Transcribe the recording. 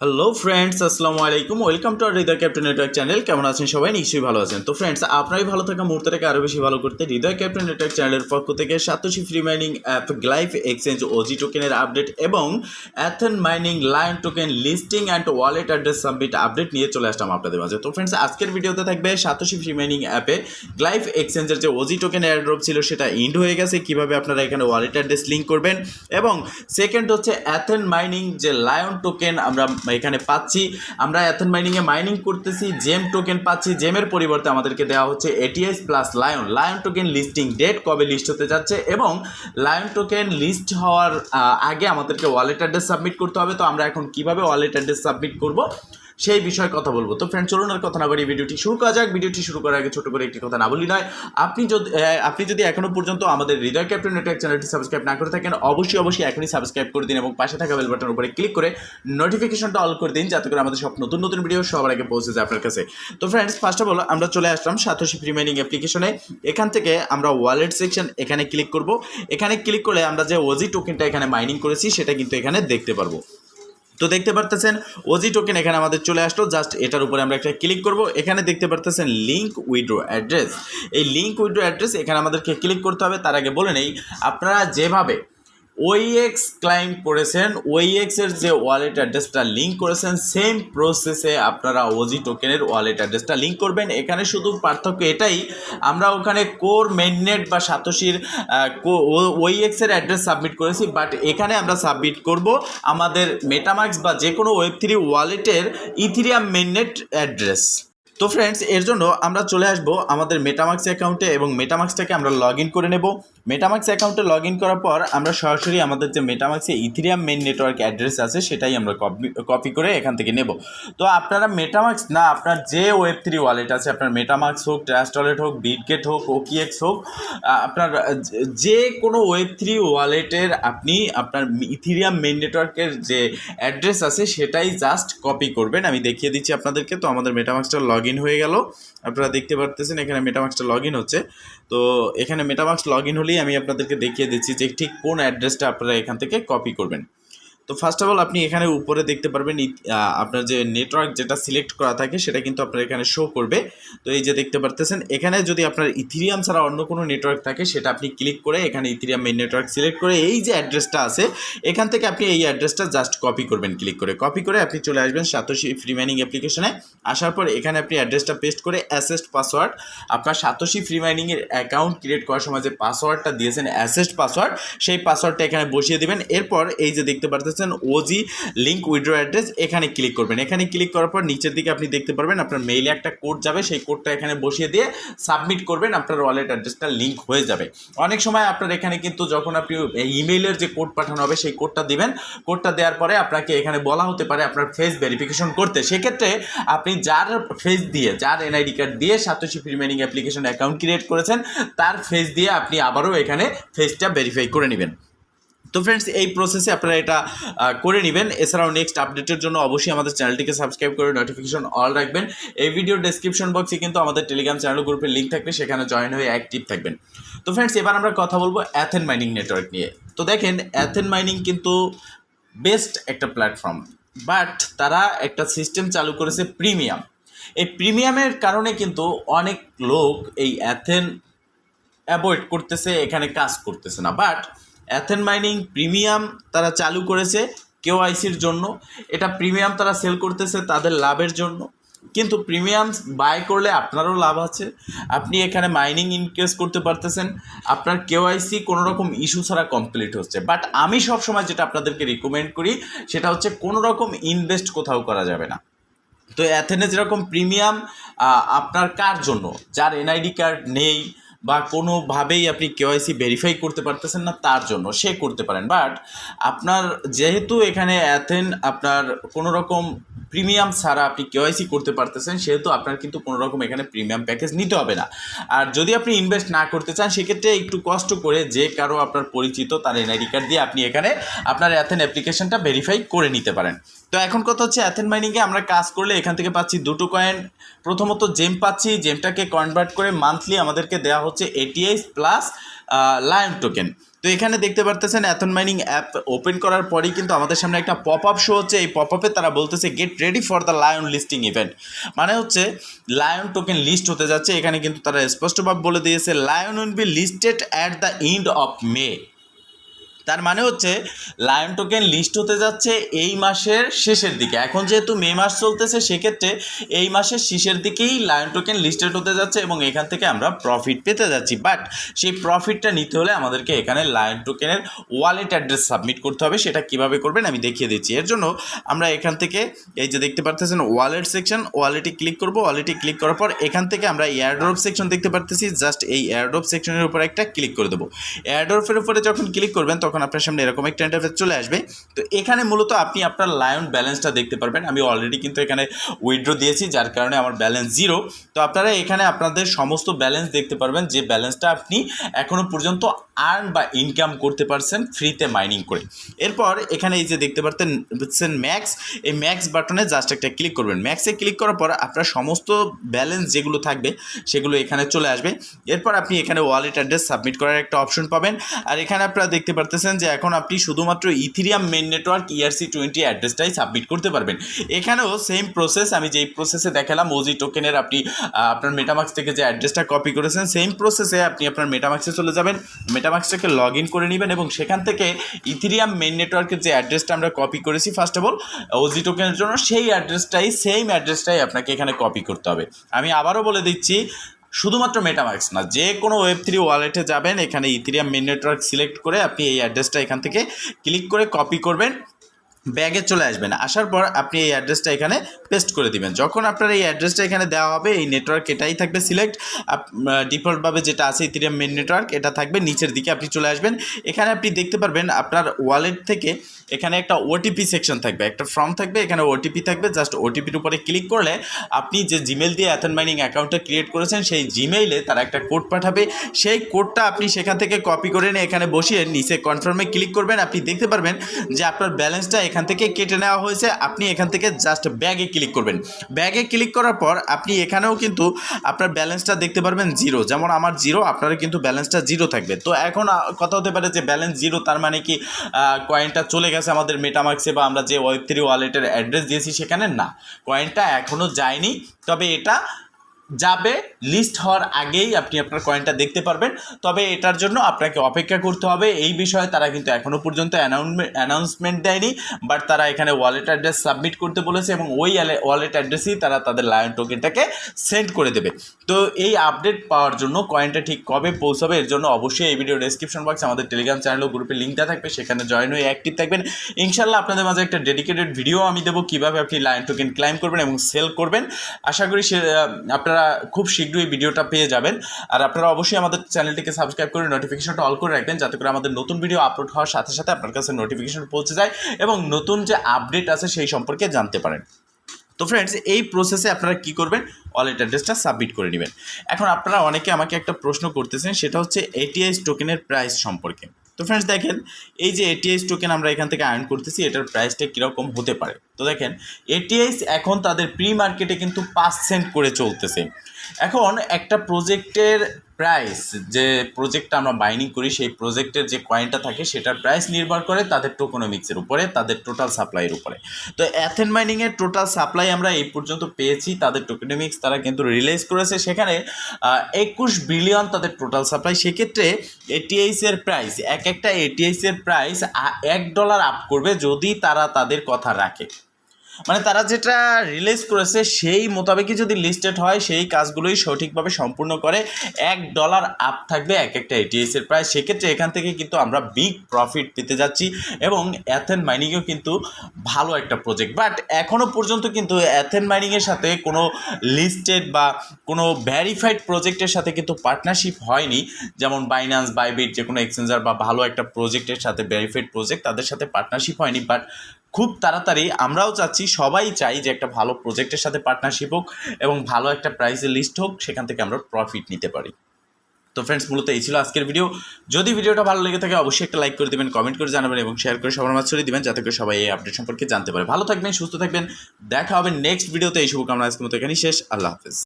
Hello friends, আসসালামু আলাইকুম। Welcome to Hriday captain network channel. কেমন আছেন সবাই? নিশ্চয়ই ভালো আছেন। তো ফ্রেন্ডস, আপনারই ভালো থাকা মুহূর্তটাকে আরও বেশি ভালো করতে হৃদয় ক্যাপ্টেন নেটওয়ার্ক চ্যানেলের পক্ষ থেকে Satoshi free mining app, Glyph exchange OG টোকেনের আপডেট এবং Athene mining Lion token listing and wallet address submit update নিয়ে চলে আসলাম আপনাদের মাঝে। তো ফ্রেন্ডস, আজকের ভিডিওতে থাকবে সাতোশি ফ্রি মাইনিং অ্যাপে গ্লাইফ এক্সচেঞ্জের যে ওজি টোকেন এয়ারড্রপ ছিল সেটা ইন্ড হয়ে গেছে, কীভাবে আপনারা এখানে ওয়ালেট অ্যাড্রেস লিঙ্ক করবেন, এবং সেকেন্ড হচ্ছে অ্যাথেন মাইনিং যে লায়ন টোকেন আমরা এখানে পাচ্ছি। আমরা অ্যাথেন মাইনিংয়ে মাইনিং করতেছি, জেম টোকেন পাচ্ছি, জেমের পরিবর্তে আমাদেরকে দেওয়া হচ্ছে ATS plus lion. Lion token listing date কবে লিস্ট হতে যাচ্ছে এবং লায়ন টোকেন লিস্ট হওয়ার আগে আমাদেরকে ওয়ালেট অ্যাড্রেস সাবমিট করতে হবে। তো আমরা এখন কিভাবে ওয়ালেট অ্যাড্রেস সাবমিট করব সেই বিষয়ে কথা বলবো। তো ফ্রেন্ড, চলুন আর কথা না বাড়ি ভিডিওটি শুরু করা যাক। ভিডিওটি শুরু করার আগে ছোট করে একটি কথা না বলি নয়, আপনি যদি এখনো পর্যন্ত আমাদের হৃদয় ক্যাপ্টেন নেটওয়ার্ক চ্যানেলটি সাবস্ক্রাইব না করে থাকেন, অবশ্যই এখনই সাবস্ক্রাইব করে দিন এবং পাশে থাকা বেল বাটনের উপরে ক্লিক করে নোটিফিকেশনটা অল করে দিন, যাতে করে আমাদের সব নতুন নতুন ভিডিও সবার আগে পৌঁছে যায় আপনার কাছে। তো ফ্রেন্ডস, ফার্স্ট অফ অল আমরা চলে আসলাম সাতোশি ফ্রি মাইনিং অ্যাপ্লিকেশনে। এখান থেকে আমরা ওয়ালেট সেকশন এখানে ক্লিক করব। এখানে ক্লিক করলে আমরা যে ওজি টোকেনটা এখানে মাইনিং করেছি সেটা কিন্তু এখানে দেখতে পারবো। তো দেখতে পারতেছেন ওজি টোকেন এখানে আমাদের চলে আসলো। জাস্ট এটার উপরে আমরা একটা ক্লিক করব। এখানে দেখতে পারতেছেন লিঙ্ক উইথড্র অ্যাড্রেস। এই লিঙ্ক উইথড্র অ্যাড্রেস এখানে আমাদেরকে ক্লিক করতে হবে। তার আগে বলে নেই, আপনারা যেভাবে ওইএক্স ক্লাইম করেছেন, ওইএক্সের যে ওয়ালেট অ্যাড্রেসটা লিঙ্ক করেছেন, সেম প্রসেসে আপনারা ওজি টোকেনের ওয়ালেট অ্যাড্রেসটা লিঙ্ক করবেন। এখানে শুধু পার্থক্য এটাই, আমরা ওখানে কোর মেইননেট বা সাতোশির ওইএক্সের অ্যাড্রেস সাবমিট করেছি, বাট এখানে আমরা সাবমিট করব আমাদের মেটামাক্স বা যে কোনো ওয়েব3 ওয়ালেটের ইথিরিয়াম মেইননেট অ্যাড্রেস। তো ফ্রেন্ডস, এর জন্য আমরা চলে আসবো আমাদের মেটামাক্স অ্যাকাউন্টে এবং মেটামাক্সটাকে আমরা লগ ইন করে নেব। মেটামাক্স অ্যাকাউন্টে লগ ইন করার পর আমরা সরাসরি আমাদের যে মেটামাক্সে ইথিরিয়াম মেইন নেটওয়ার্ক অ্যাড্রেস আছে সেটাই আমরা কপি করে এখান থেকে নেব। তো আপনারা মেটামাক্স না, আপনার যে ওয়েব3 ওয়ালেট আছে, আপনার মেটামাক্স হোক, ট্রাস্ট ওয়ালেট হোক, বিটগেট হোক, ওকিএক্স হোক, আপনার যে কোনো ওয়েব3 ওয়ালেটের আপনি আপনার ইথিরিয়াম মেইন নেটওয়ার্কের যে অ্যাড্রেস আছে সেটাই জাস্ট কপি করবেন। আমি দেখিয়ে দিচ্ছি আপনাদেরকে। তো আমাদের মেটামাক্সটা লগ ইন হয়ে গেল, আপনারা দেখতে পারতেছেন এখানে মেটামাক্সটা লগ ইন হচ্ছে। তো এখানে মেটামাক্স লগ ইন হলেই আমি আপনাদেরকে দেখিয়ে দিচ্ছি যে ঠিক কোন অ্যাড্রেসটা আপনারা এখান থেকে কপি করবেন। তো ফার্স্ট অফ অল আপনি এখানে উপরে দেখতে পারবেন আপনার যে নেটওয়ার্ক যেটা সিলেক্ট করা থাকে সেটা কিন্তু আপনার এখানে শো করবে। তো এই যে দেখতে পারতেছেন, এখানে যদি আপনার ইথিরিয়াম ছাড়া অন্য কোনো নেটওয়ার্ক থাকে সেটা আপনি ক্লিক করে এখানে ইথিরিয়াম মেইন নেটওয়ার্ক সিলেক্ট করে এই যে অ্যাড্রেসটা আছে এখান থেকে আপনি এই অ্যাড্রেসটা জাস্ট কপি করবেন। ক্লিক করে কপি করে আপনি চলে আসবেন সাতোশি ফ্রি মাইনিং অ্যাপ্লিকেশনে। আসার পর এখানে আপনি অ্যাড্রেসটা পেস্ট করে অ্যাসেস্ট পাসওয়ার্ড, আপনার সাতোশি ফ্রি মাইনিংয়ের অ্যাকাউন্ট ক্রিয়েট করার সময় যে পাসওয়ার্ডটা দিয়েছেন অ্যাসেস্ট পাসওয়ার্ড, সেই পাসওয়ার্ডটা এখানে বসিয়ে দেবেন। এরপর এই যে দেখতে পারতেছেন ওজি লিঙ্ক উইথড্র অ্যাড্রেস, এখানে ক্লিক করবেন। এখানে ক্লিক করার পর নিচের দিকে আপনি দেখতে পারবেন আপনার মেইলে একটা কোড যাবে, সেই কোডটা এখানে বসিয়ে দিয়ে সাবমিট করবেন, আপনার ওয়ালেট অ্যাড্রেসটা লিঙ্ক হয়ে যাবে। অনেক সময় আপনার এখানে কিন্তু যখন আপনি ইমেইলের যে কোড পাঠানো হবে সেই কোডটা দিবেন। কোডটা দেওয়ার পরে আপনাকে এখানে বলা হতে পারে আপনার ফেস ভেরিফিকেশন করতে। সেক্ষেত্রে আপনি যার ফেস দিয়ে, যার এনআইডি কার্ড দিয়ে satoshi free mining application account create করেছেন তার ফেস দিয়ে আপনি আবারও এখানে ফেসটা ভেরিফাই করে নেবেন। তো ফ্রেন্ডস, এই প্রসেসে আপনারা এটা করে নেবেন। এছাড়াও নেক্সট আপডেটের জন্য অবশ্যই আমাদের চ্যানেলটিকে সাবস্ক্রাইব করে নোটিফিকেশন অল রাখবেন। এই ভিডিওর ডেসক্রিপশন বক্সে কিন্তু আমাদের টেলিগ্রাম চ্যানেল গ্রুপের লিঙ্ক থাকবে, সেখানে জয়েন হয়ে অ্যাক্টিভ থাকবেন। তো ফ্রেন্ডস, এবার আমরা কথা বলবো অ্যাথেন মাইনিং নেটওয়ার্ক নিয়ে। তো দেখেন, অ্যাথেন মাইনিং কিন্তু বেস্ট একটা প্ল্যাটফর্ম, বাট তারা একটা সিস্টেম চালু করেছে প্রিমিয়াম। এই প্রিমিয়ামের কারণে কিন্তু অনেক লোক এই অ্যাথেন অ্যাভয়েড করতেছে, এখানে কাজ করতেছে না। বাট অ্যাথেন মাইনিং প্রিমিয়াম তারা চালু করেছে কেওআইসির জন্য। এটা প্রিমিয়াম তারা সেল করতেছে তাদের লাভের জন্য, কিন্তু প্রিমিয়াম বাই করলে আপনারও লাভ আছে। আপনি এখানে মাইনিং ইনক্রিজ করতে পারতেছেন, আপনার কেওআইসি কোনো রকম ইস্যু ছাড়া কমপ্লিট হচ্ছে। বাট আমি সবসময় যেটা আপনাদেরকে রিকমেন্ড করি সেটা হচ্ছে কোনো রকম ইনভেস্ট কোথাও করা যাবে না। তো অ্যাথেনে যেরকম প্রিমিয়াম আপনার কার জন্য, যার এনআইডি কার্ড নেই বা কোনোভাবেই আপনি কেওআইসি ভেরিফাই করতে পারতেছেন না তার জন্য সে করতে পারেন। বাট আপনার যেহেতু এখানে অ্যাথেন আপনার কোনো রকম প্রিমিয়াম ছাড়া আপনি কেওআইসি করতে পারতেছেন, সেহেতু আপনার কিন্তু কোনো রকম এখানে প্রিমিয়াম প্যাকেজ নিতে হবে না। আর যদি আপনি ইনভেস্ট না করতে চান সেক্ষেত্রে একটু কষ্ট করে যে কারো আপনার পরিচিত তার এনআইডি কার্ড দিয়ে আপনি এখানে আপনার অ্যাথেন অ্যাপ্লিকেশনটা ভেরিফাই করে নিতে পারেন। তো এখন কথা হচ্ছে অ্যাথেন মাইনিংয়ে আমরা কাজ করলে এখান থেকে পাচ্ছি দুটো কয়েন। প্রথমত জেম পাচ্ছি, জেমটাকে কনভার্ট করে মান্থলি আমাদেরকে দেওয়া হচ্ছে এটিএস প্লাস লায়ন টোকেন। তো তো এখানে দেখতে পারতেছেন অ্যাথন মাইনিং অ্যাপ ওপেন করার পরেই কিন্তু আমাদের সামনে একটা পপ আপ শো হচ্ছে। এই পপ আপে তারা বলতেছে get ready for the lion listing event, মানে হচ্ছে লায়ন টোকেন লিস্ট হতে যাচ্ছে। এখানে কিন্তু তারা স্পষ্টভাবে বলে দিয়েছে lion will be listed at the end of May. তার মানে হচ্ছে লায়ন টোকেন লিস্ট হতে যাচ্ছে এই মাসের শেষের দিকে। এখন যেহেতু মে মাস চলতেছে, সেক্ষেত্রে এই মাসের শেষের দিকেই লায়ন টোকেন লিস্টেড হতে যাচ্ছে এবং এখান থেকে আমরা প্রফিট পেতে যাচ্ছি। বাট সেই প্রফিটটা নিতে হলে আমাদেরকে এখানে লায়ন টোকেনের ওয়ালেট অ্যাড্রেস সাবমিট করতে হবে। সেটা কিভাবে করবেন আমি দেখিয়ে দিচ্ছি। এর জন্য আমরা এখান থেকে এই যে দেখতে পারতেছেন ওয়ালেট সেকশন, ওয়ালেটে ক্লিক করব। ওয়ালেটে ক্লিক করার পর এখান থেকে আমরা এয়ারড্রপ সেকশন দেখতে পারতেছি। জাস্ট এই এয়ারড্রপ সেকশনের উপর একটা ক্লিক করে দেবো। এয়ারড্রপের উপরে যখন ক্লিক করবেন তখন আপনার সামনে এরকম একটা ইন্টারফেস চলে আসবে। তো এখানে মূলত আপনি আপনার লায়ন ব্যালেন্সটা দেখতে পারবেন। আমি অলরেডি কিন্তু এখানে উইথড্র দিয়েছি, যার কারণে আমার ব্যালেন্স 0। তো আপনারা এখানে আপনাদের সমস্ত ব্যালেন্স দেখতে পারবেন, যে ব্যালেন্সটা আপনি এখনও পর্যন্ত আর্ন বা ইনকাম করতে পারছেন ফ্রিতে মাইনিং করে। এরপর এখানে এই যে দেখতে পাচ্ছেন ম্যাক্স, এই ম্যাক্স বাটনে জাস্ট একটা ক্লিক করবেন। ম্যাক্সে ক্লিক করার পর আপনার সমস্ত ব্যালেন্স যেগুলো থাকবে সেগুলো এখানে চলে আসবে। এরপর আপনি এখানে ওয়ালেট অ্যাড্রেস সাবমিট করার একটা অপশন পাবেন। আর এখানে আপনারা দেখতে পারতেছেন যে এখন আপনি শুধুমাত্র ইথিরিয়াম মেইন নেটওয়ার্ক ERC20 অ্যাড্রেসটাই সাবমিট করতে পারবেন। এখানেও সেম প্রসেস, আমি যেই প্রসেসে দেখালাম ওজি টোকেনের আপনি আপনার মেটামাক্স থেকে যে অ্যাড্রেসটা কপি করেছেন, সেম প্রসেসে আপনি আপনার মেটামাক্সে চলে যাবেন, মেটামাক্সটাকে লগ ইন করে নেবেন এবং সেখান থেকে ইথিরিয়াম মেইন নেটওয়ার্কের যে অ্যাড্রেসটা আমরা কপি করেছি ফার্স্ট অফ অল ওজি টোকেনের জন্য, সেই অ্যাড্রেসটাই সেম অ্যাড্রেসটাই আপনাকে এখানে কপি করতে হবে। আমি আবারও বলে দিচ্ছি, শুধুমাত্র মেটামাক্স না, যে কোনো Web3 ওয়ালেটে যাবেন, এখানে ইথিরিয়াম মেইন নেটওয়ার্ক সিলেক্ট করে আপনি এই অ্যাড্রেসটা এখান থেকে ক্লিক করে কপি করবেন, ব্যাগে চলে আসবেন। আসার পর আপনি এই অ্যাড্রেসটা এখানে পেস্ট করে দিবেন। যখন আপনার এই অ্যাড্রেসটা এখানে দেওয়া হবে, এই নেটওয়ার্ক এটাই থাকবে সিলেক্ট, ডিফল্টভাবে যেটা আছে ইথিরিয়াম মেইন নেটওয়ার্ক এটা থাকবে। নিচের দিকে আপনি চলে আসবেন, এখানে আপনি দেখতে পারবেন আপনার ওয়ালেট থেকে এখানে একটা ওটিপি সেকশন থাকবে, একটা ফর্ম থাকবে, এখানে ওটিপি থাকবে। জাস্ট ওটিপির উপরে ক্লিক করলে আপনি যে জিমেল দিয়ে অ্যাথন মাইনিং অ্যাকাউন্টটা ক্রিয়েট করেছেন সেই জিমেইলে তারা একটা কোড পাঠাবে। সেই কোডটা আপনি সেখান থেকে কপি করে নিয়ে এখানে বসিয়ে নিচে কনফার্মে ক্লিক করবেন। আপনি দেখতে পারবেন যে আপনার ব্যালেন্সটা এখান থেকে কেটে নেওয়া হয়েছে। আপনি এখান থেকে জাস্ট ব্যাগে ক্লিক করবেন। ব্যাগে ক্লিক করার পর আপনি এখানেও কিন্তু আপনার ব্যালেন্সটা দেখতে পারবেন 0, যেমন আমার 0, আপনারা কিন্তু ব্যালেন্সটা 0 থাকবে। তো এখন কথা হতে পারে যে ব্যালেন্স 0 তার মানে কি কয়েনটা চলে গেছে আমাদের মেটামাক্সে বা আমরা যে Web3 ওয়ালেটের অ্যাড্রেস দিয়েছি সেখানে? না, কয়েনটা এখনও যায়নি, তবে এটা যাবে। লিস্ট হওয়ার আগেই আপনি আপনার কয়েনটা দেখতে পারবেন। তবে এটার জন্য আপনাকে অপেক্ষা করতে হবে। এই বিষয়ে তারা কিন্তু এখনও পর্যন্ত অ্যানাউন্সমেন্ট দেয়নি, বাট তারা এখানে ওয়ালেট অ্যাড্রেস সাবমিট করতে বলেছে এবং ওই ওয়ালেট অ্যাড্রেসেই তারা তাদের লায়ন টোকেনটাকে সেন্ড করে দেবে। তো এই আপডেট পাওয়ার জন্য, কয়েনটা ঠিক কবে পৌঁছাবে এর জন্য অবশ্যই এই ভিডিও ডেসক্রিপশন বক্সে আমাদের টেলিগ্রাম চ্যানেল ও গ্রুপের লিঙ্কটা থাকবে, সেখানে জয়েন হয়ে অ্যাক্টিভ থাকবেন। ইনশাল্লাহ আপনাদের মাঝে একটা ডেডিকেটেড ভিডিও আমি দেবো কীভাবে আপনি লায়ন টোকেন ক্লাইম করবেন এবং সেল করবেন। আশা করি আপনারা খুব শীঘ্রই ভিডিওটা পেয়ে যাবেন। আর আপনারা অবশ্যই আমাদের চ্যানেলটিকে সাবস্ক্রাইব করে নোটিফিকেশনটা অল করে রাখবেন, যাতে করে আমাদের নতুন ভিডিও আপলোড হওয়ার সাথে সাথে আপনার কাছে নোটিফিকেশন পৌঁছে যায় এবং নতুন যে আপডেট আছে সেই সম্পর্কে জানতে পারেন। তো ফ্রেন্ডস, এই প্রসেসে আপনারা কী করবেন, ওয়ালেট অ্যাড্রেসটা সাবমিট করে নেবেন। এখন আপনারা অনেকে আমাকে একটা প্রশ্ন করতেছেন, সেটা হচ্ছে ATH টোকেনের প্রাইস সম্পর্কে। তো ফ্রেন্ডস দেখেন, এই যে ATH টোকেন আমরা এখান থেকে আর্ন করতেছি, এটার প্রাইসটা কীরকম হতে পারে। তো দেখেন, ATH এখন তাদের প্রি মার্কেটে কিন্তু 5 সেন্ট করে চলতেছে। এখন একটা প্রজেক্টের প্রাইস, যে প্রজেক্টটা আমরা মাইনিং করি সেই প্রজেক্টের যে কয়েনটা থাকে সেটার প্রাইস নির্ভর করে তাদের টোকেনমিক্সের উপরে, তাদের টোটাল সাপ্লাইয়ের উপরে। তো অ্যাথন মাইনিংয়ের টোটাল সাপ্লাই আমরা এই পর্যন্ত পেয়েছি, তাদের টোকেনমিক্স তারা কিন্তু রিলিজ করেছে, সেখানে 21 বিলিয়ন তাদের টোটাল সাপ্লাই। সেক্ষেত্রে ATH এর প্রাইস, একটা ATH এর প্রাইস $1 আপ করবে যদি তারা তাদের কথা রাখে। মানে তারা যেটা রিলিজ করেছে সেই মোতাবেকই যদি লিস্টেড হয়, সেই কাজগুলোই সঠিকভাবে সম্পূর্ণ করে, $1 আপ থাকবে একটা ATH এর প্রাইস। সেক্ষেত্রে এখান থেকে কিন্তু আমরা বিগ প্রফিট পেতে যাচ্ছি এবং অ্যাথন মাইনিংও কিন্তু ভালো একটা প্রজেক্ট। বাট এখনও পর্যন্ত কিন্তু অ্যাথন মাইনিংয়ের সাথে কোনো লিস্টেড বা কোনো ভ্যারিফাইড প্রজেক্টের সাথে কিন্তু পার্টনারশিপ হয়নি, যেমন বাইন্যান্স, বাইবিট, যে কোনো এক্সচেঞ্জার বা ভালো একটা প্রজেক্টের সাথে, ভ্যারিফাইড প্রজেক্ট, তাদের সাথে পার্টনারশিপ হয়নি। বাট খুব তাড়াতাড়ি আমরাও চাচ্ছি, সবাই চাই যে একটা ভালো প্রজেক্টের সাথে পার্টনারশিপ হোক এবং ভালো একটা প্রাইসে লিস্ট হোক, সেখান থেকে আমরা প্রফিট নিতে পারি। তো ফ্রেন্ডস, মূলত এই ছিল আজকের ভিডিও। যদি ভিডিওটা ভালো লেগে থাকে অবশ্যই একটা লাইক করে দেবেন, কমেন্ট করে জানাবেন এবং শেয়ার করে সবার মাঝে ছড়িয়ে দেবেন, যাতে করে সবাই এই আপডেট সম্পর্কে জানতে পারে। ভালো থাকবেন, সুস্থ থাকবেন, দেখা হবে নেক্সট ভিডিওতে। এই শুভকামনা আজকের মতো এখানেই শেষ। আল্লাহ হাফেজ।